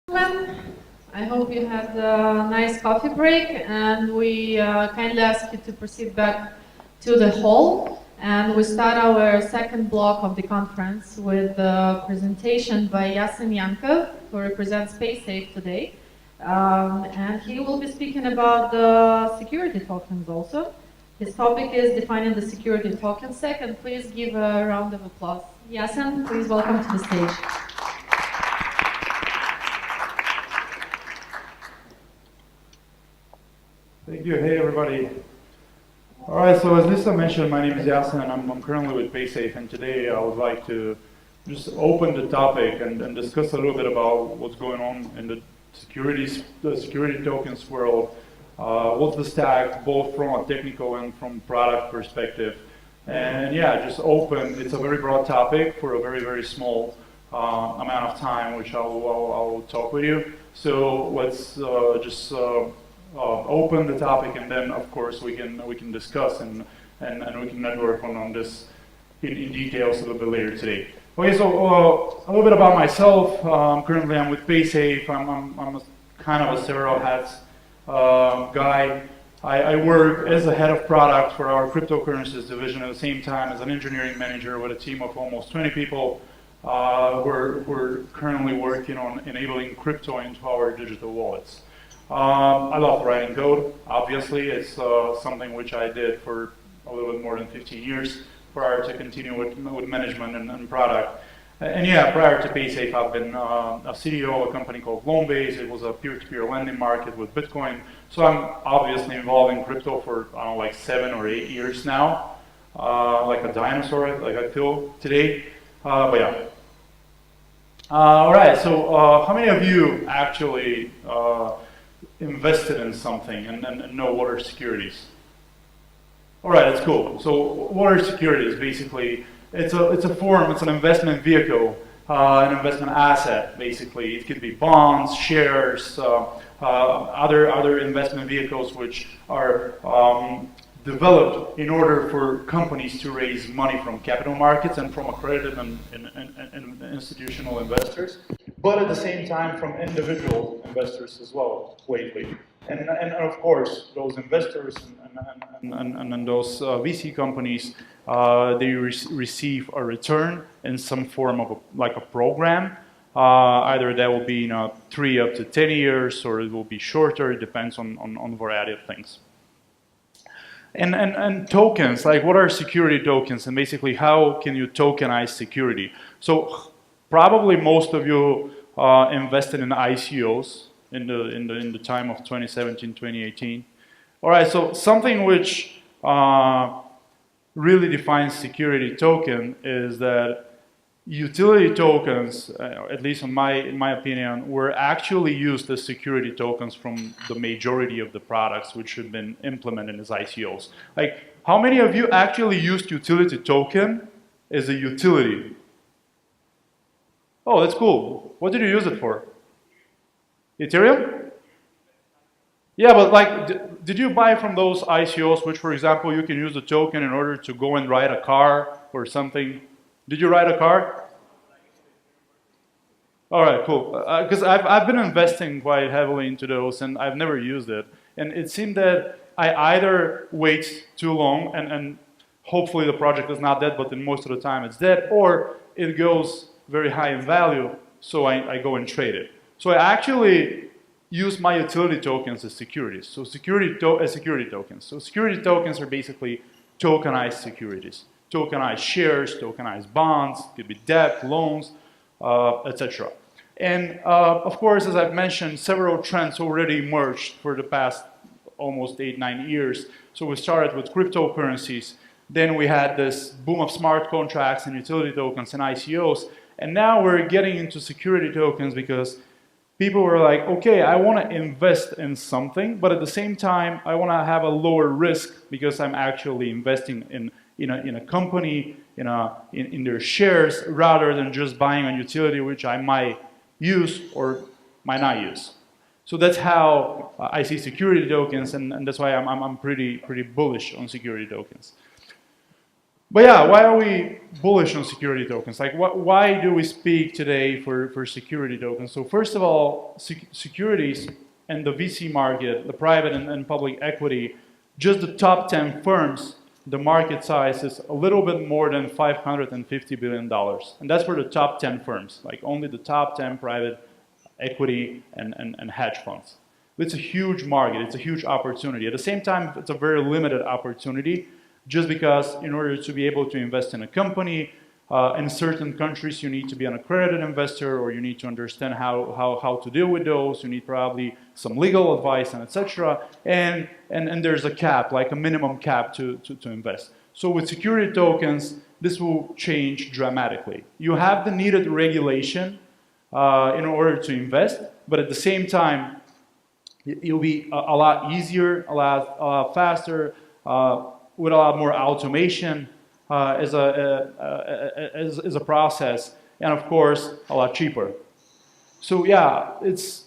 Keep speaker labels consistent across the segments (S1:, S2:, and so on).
S1: I hope you had a nice coffee break, and we kindly ask you to proceed back to the hall. And we start our second block of the conference with a presentation by Yasen Yankov, who represents Paysafe today. And he will be speaking about the security tokens also. His topic is defining the security token stack, and please give a round of applause. Yasen, please welcome to the stage.
S2: Thank you. Hey, everybody. All right, so as Lisa mentioned, my name is Yasen, and I'm currently with Paysafe, and today I would like to just open the topic and discuss a little bit about what's going on in the security tokens world, what's the stack, both from a technical and from product perspective. And yeah, just open. It's a very broad topic for a very, very small amount of time, which I'll talk with you. So let's just open the topic, and then of course we can discuss and we can network on this in details a little bit later today. Okay, so a little bit about myself. Currently, I'm with Paysafe. I'm a kind of a several hats guy. I work as a head of product for our cryptocurrencies division at the same time as an engineering manager with a team of almost 20 people. We're currently working on enabling crypto into our digital wallets. I love writing code. Obviously, it's something which I did for a little bit more than 15 years prior to continue with management and product. And yeah, prior to Paysafe, I've been a CDO of a company called Loanbase. It was a peer-to-peer lending market with Bitcoin. So I'm obviously involved in crypto for, I don't know, like 7 or 8 years now. Like a dinosaur, like I feel today. But yeah. All right, so how many of you actually invested in something and know what are securities? All right, that's cool. So what are securities? Basically, it's a form, it's an investment vehicle, an investment asset. Basically, it could be bonds, shares, other investment vehicles which are developed in order for companies to raise money from capital markets and from accredited and institutional investors, but at the same time from individual investors as well lately. And of course, those investors and those VC companies, they receive a return in some form of like a program. Either that will be 3 up to 10 years, or it will be shorter. It depends on a variety of things. And tokens, like what are security tokens, and basically how can you tokenize security? So probably most of you invested in ICOs in the time of 2017, 2018. All right, so something which really defines security token is that utility tokens, at least in my opinion, were actually used as security tokens from the majority of the products which have been implemented as ICOs. Like, how many of you actually used utility token as a utility? Oh, that's cool. What did you use it for? Ethereum? Yeah, but like, did you buy from those ICOs which, for example, you can use the token in order to go and ride a car or something? Did you ride a car? All right, cool. Because I've been investing quite heavily into those, and I've never used it. And it seemed that I either wait too long, and hopefully the project is not dead, but then most of the time it's dead, or it goes very high in value, so I go and trade it. So I actually use my utility tokens as securities. So security tokens. So security tokens are basically tokenized securities. Tokenized shares, tokenized bonds, could be debt, loans, etc. And of course, as I've mentioned, several trends already emerged for the past almost 8-9 years. So we started with cryptocurrencies, then we had this boom of smart contracts and utility tokens and ICOs, and now we're getting into security tokens because people were like, okay, I want to invest in something, but at the same time, I want to have a lower risk because I'm actually investing in a company, in their shares, rather than just buying a utility which I might use or might not use. So that's how I see security tokens, and that's why I'm pretty bullish on security tokens. But yeah, why are we bullish on security tokens? Like, why do we speak today for security tokens? So first of all, securities and the VC market, the private and public equity, just the top 10 firms, the market size is a little bit more than $550 billion. And that's for the top 10 firms, like only the top 10 private equity and hedge funds. It's a huge market, it's a huge opportunity. At the same time, it's a very limited opportunity, just because in order to be able to invest in a company, in certain countries you need to be an accredited investor, or you need to understand how to deal with those, you need probably some legal advice and etc. And there's a cap, like a minimum cap to invest. So with security tokens, this will change dramatically. You have the needed regulation in order to invest, but at the same time, it'll be a lot easier, a lot faster, with a lot more automation as a process, and of course a lot cheaper. So yeah, it's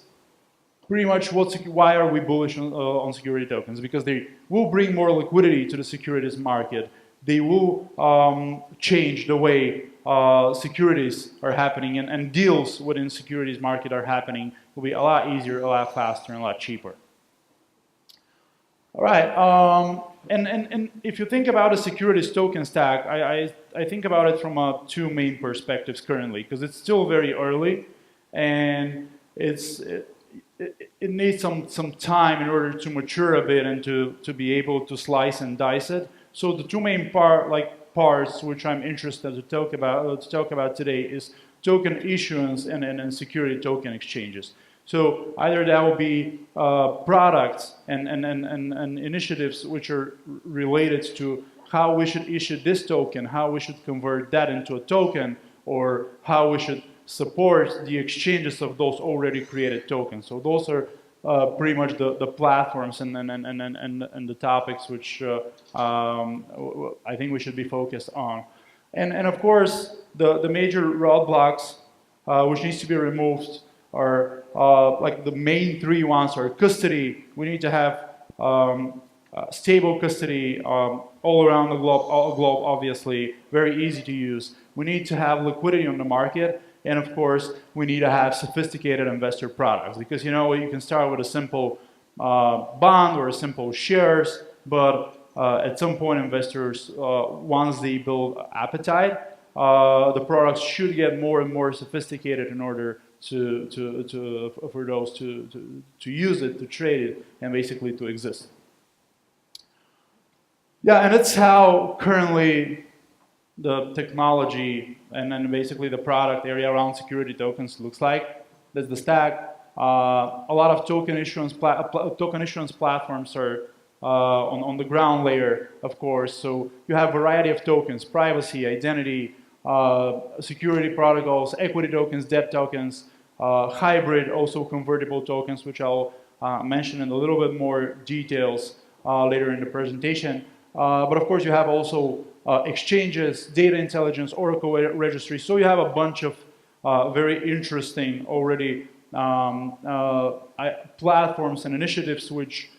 S2: pretty much why are we bullish on security tokens? Because they will bring more liquidity to the securities market. They will change the way securities are happening, and deals within securities market are happening. Will be a lot easier, a lot faster, and a lot cheaper. All right. And if you think about a securities token stack, I think about it from two main perspectives currently, because it's still very early, and it needs some time in order to mature a bit and to be able to slice and dice it. So the two main parts which I'm interested to talk about today is token issuance and security token exchanges. So either that will be products and initiatives which are related to how we should issue this token, how we should convert that into a token, or how we should support the exchanges of those already created tokens. So those are pretty much the platforms and the topics which I think we should be focused on. And of course, the major roadblocks which needs to be removed are like the main three ones are custody. We need to have stable custody all around the globe, obviously, very easy to use. We need to have liquidity on the market, and of course, we need to have sophisticated investor products, because you know you can start with a simple bond or a simple shares, but at some point investors, once they build appetite, the products should get more and more sophisticated in order for those to use it, to trade it, and basically to exist. Yeah, and that's how currently the technology and then basically the product area around security tokens looks like. That's the stack. A lot of token issuance platforms are on the ground layer, of course. So you have a variety of tokens: privacy, identity, security protocols, equity tokens, debt tokens, hybrid, also convertible tokens, which I'll mention in a little bit more details later in the presentation. But of course, you have also exchanges, data intelligence, Oracle registry. So you have a bunch of very interesting already platforms and initiatives which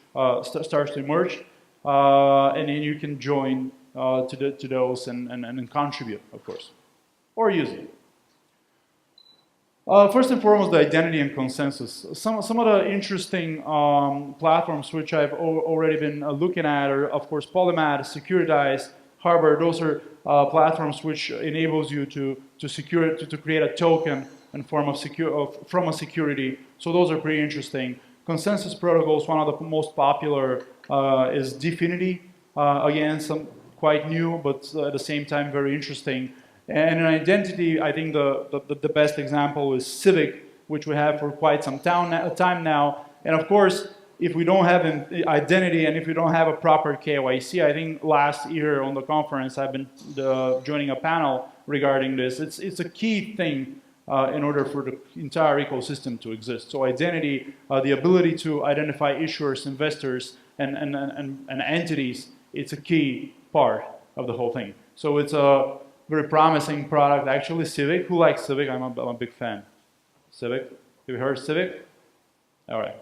S2: starts to emerge, and then you can join to those and contribute, of course, or use it. First and foremost, the identity and consensus. Some of the interesting platforms which I've already been looking at are, of course, Polymath, Securitize, Harbor. Those are platforms which enables you to create a token in form of from a security. So those are pretty interesting. Consensus protocols, one of the most popular is Dfinity. Again, some quite new, but at the same time very interesting. And in identity, I think the best example is Civic, which we have for quite some time now. And of course, if we don't have an identity and if we don't have a proper KYC, I think last year on the conference I've been joining a panel regarding this. It's a key thing in order for the entire ecosystem to exist. So identity, the ability to identify issuers, investors, and entities, it's a key part of the whole thing. So it's a very promising product, actually. Civic, who likes Civic? I'm a big fan. Civic, have you heard of Civic? All right.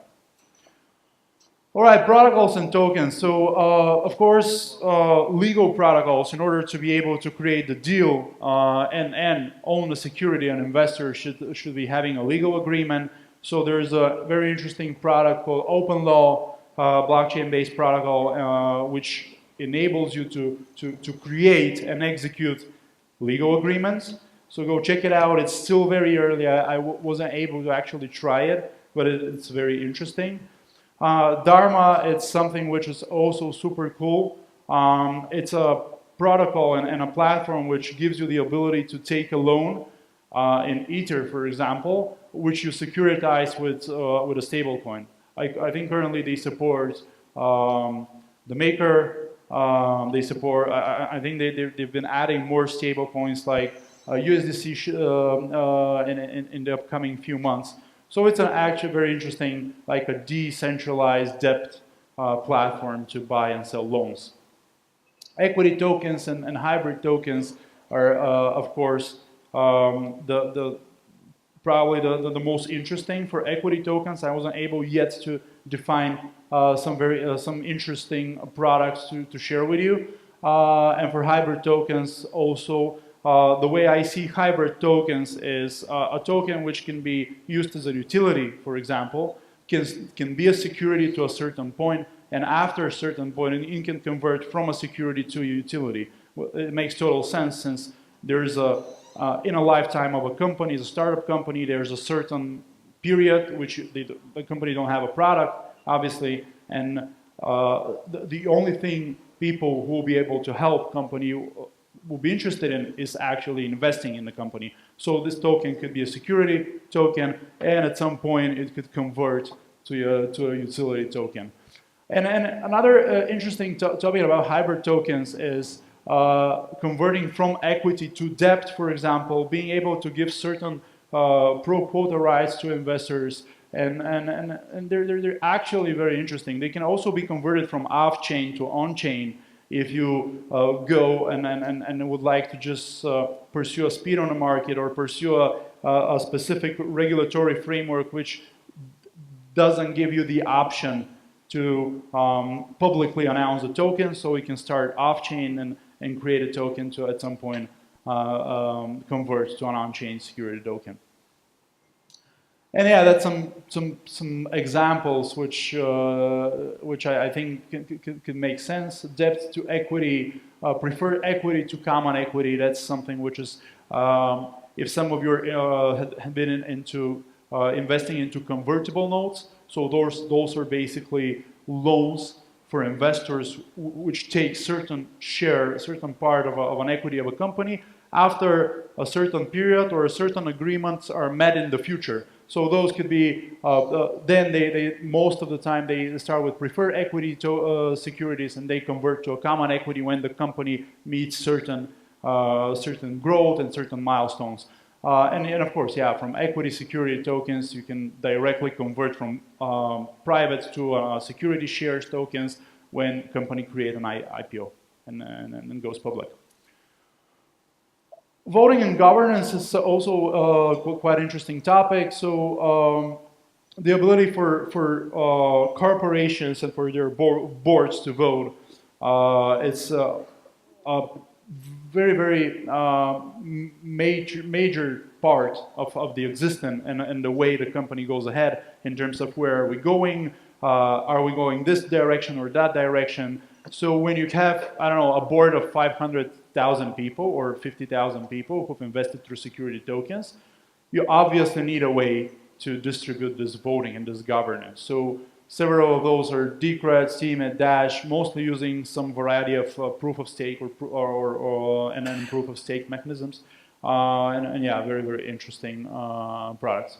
S2: All right, protocols and tokens. So, of course, legal protocols, in order to be able to create the deal and own the security, an investor should be having a legal agreement. So there's a very interesting product called Open Law, blockchain-based protocol, which enables you to create and execute legal agreements. So go check it out. It's still very early. I wasn't able to actually try it, but it's very interesting. Dharma, it's something which is also super cool. It's a protocol and a platform which gives you the ability to take a loan in Ether, for example, which you securitize with a stable coin. I think currently they support the Maker. They support. I think they've been adding more stable coins like USDC in the upcoming few months. So it's an actually very interesting, like a decentralized debt platform to buy and sell loans. Equity tokens and hybrid tokens are, of course, probably the most interesting. For equity tokens, I wasn't able yet to define some interesting products to share with you. And for hybrid tokens, also. The way I see hybrid tokens is a token which can be used as a utility, for example, can be a security to a certain point, and after a certain point, it can convert from a security to a utility. Well, it makes total sense, since there's in a lifetime of a company, as a startup company, there's a certain period which the company don't have a product, obviously, and the only thing people who will be able to help company will be interested in is actually investing in the company. So this token could be a security token, and at some point it could convert to a utility token. And another interesting topic about hybrid tokens is converting from equity to debt, for example, being able to give certain pro quota rights to investors, and they're actually very interesting. They can also be converted from off-chain to on-chain. If you go and would like to just pursue a speed on the market, or pursue a specific regulatory framework which doesn't give you the option to publicly announce a token, so we can start off-chain and create a token to at some point convert to an on-chain security token. And yeah, that's some examples which I think can make sense. Debt to equity, preferred equity to common equity. That's something which is, if some of you had been into investing into convertible notes, so those are basically loans for investors which take certain part of an equity of a company after a certain period or a certain agreements are met in the future. So those could be, then they most of the time they start with preferred equity to securities, and they convert to a common equity when the company meets certain growth and certain milestones. And of course, yeah, from equity security tokens, you can directly convert from private to security shares tokens when company create an IPO and goes public. Voting and governance is also a quite interesting topic. So the ability for corporations and for their boards to vote, it's a very major part of the existence and the way the company goes ahead in terms of where are we going this direction or that direction. So when you have, I don't know, a board of 500,000 people or 50,000 people who've invested through security tokens, you obviously need a way to distribute this voting and this governance. So several of those are Decred, Steemit, Dash, mostly using some variety of proof of stake and then proof of stake mechanisms. And yeah, very interesting products.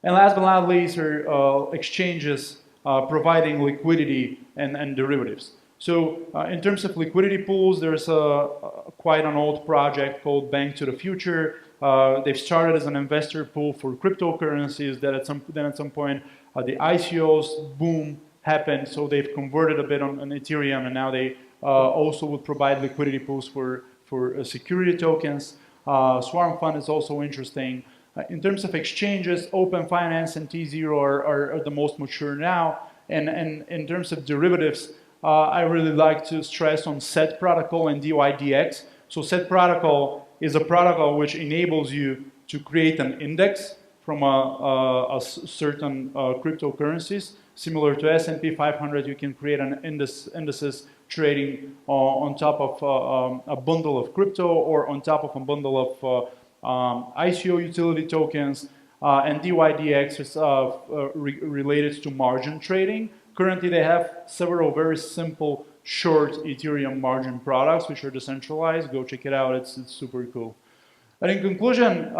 S2: And last but not least are exchanges providing liquidity and derivatives. So in terms of liquidity pools, there's quite an old project called Bank to the Future. They've started as an investor pool for cryptocurrencies. That at some point the ICOs boom happened, so they've converted a bit on Ethereum, and now they also would provide liquidity pools for security tokens. Swarm Fund is also interesting. In terms of exchanges, Open Finance and T0 are the most mature now, And in terms of derivatives, I really like to stress on SET protocol and DYDX. So SET protocol is a protocol which enables you to create an index from a certain cryptocurrencies. Similar to S&P 500, you can create an indices trading on top of a bundle of crypto or on top of a bundle of ICO utility tokens. And DYDX is related to margin trading. Currently, they have several very simple, short Ethereum margin products, which are decentralized. Go check it out. It's super cool. And in conclusion,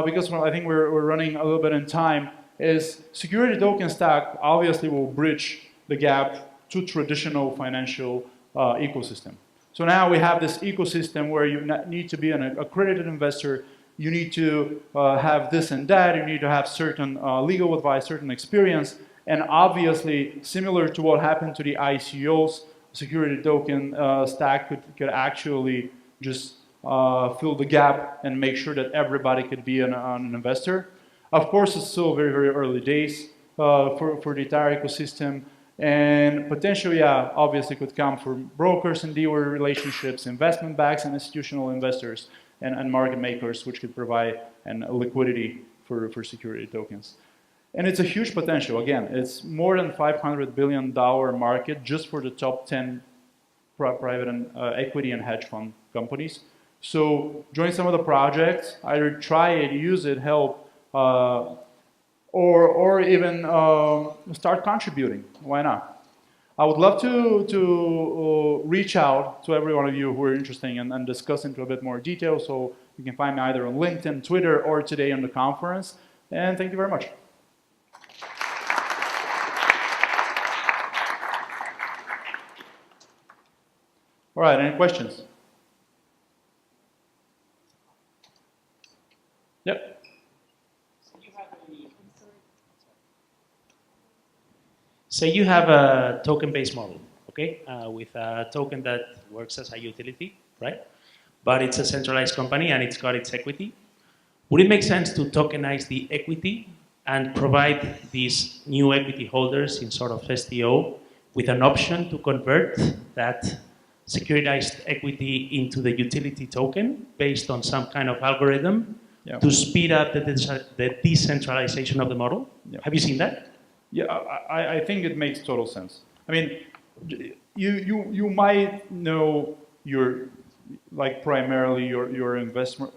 S2: because I think we're running a little bit in time, is security token stack obviously will bridge the gap to traditional financial ecosystem. So now we have this ecosystem where you need to be an accredited investor. You need to have this and that. You need to have certain legal advice, certain experience. And obviously, similar to what happened to the ICOs, security token stack could actually just fill the gap and make sure that everybody could be an investor. Of course, it's still very, very early days for the entire ecosystem. And potentially, yeah, obviously could come from brokers and dealer relationships, investment banks and institutional investors, and market makers, which could provide a liquidity for security tokens. And it's a huge potential. Again, it's more than $500 billion market just for the top 10 private and equity and hedge fund companies. So join some of the projects, either try it, use it, help, or even start contributing. Why not? I would love to reach out to every one of you who are interested and discuss into a bit more detail. So you can find me either on LinkedIn, Twitter, or today on the conference. And thank you very much. All right, any questions? Yep.
S3: Say you have a token-based model, okay, with a token that works as a utility, right? But it's a centralized company and it's got its equity. Would it make sense to tokenize the equity and provide these new equity holders in sort of STO with an option to convert that securitized equity into the utility token based on some kind of algorithm to speed up the decentralization of the model? Have you seen that?
S2: Yeah, I think it makes total sense. I mean, you might know your primarily your investor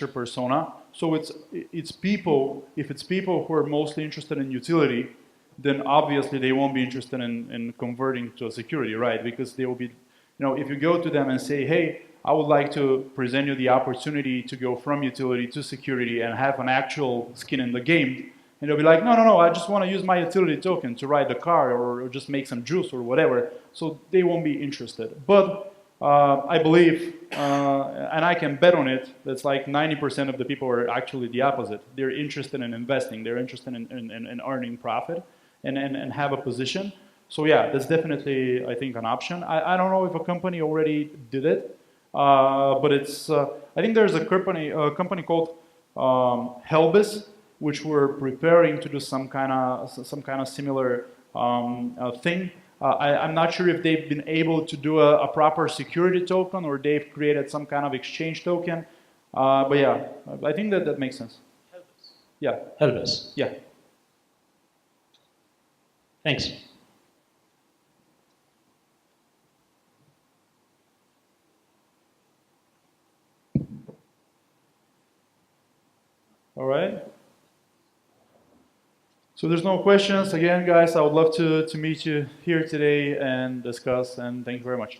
S2: persona. So it's people. If it's people who are mostly interested in utility, then obviously they won't be interested in converting to a security, right? Because they will be, if you go to them and say, hey, I would like to present you the opportunity to go from utility to security and have an actual skin in the game, and they'll be like, no, I just want to use my utility token to ride the car or just make some juice or whatever. So they won't be interested. But I believe, and I can bet on it, that's like 90% of the people are actually the opposite. They're interested in investing. They're interested in earning profit and have a position. So yeah, that's definitely, I think, an option. I don't know if a company already did it, but it's, I think there's a company called Helbis, which were preparing to do some kind of similar thing. I'm not sure if they've been able to do a proper security token or they've created some kind of exchange token. But yeah, I think that makes sense.
S3: Helbis.
S2: Yeah.
S3: Helbis.
S2: Yeah.
S3: Thanks.
S2: All right. So there's no questions. Again, guys, I would love to meet you here today and discuss, and thank you very much.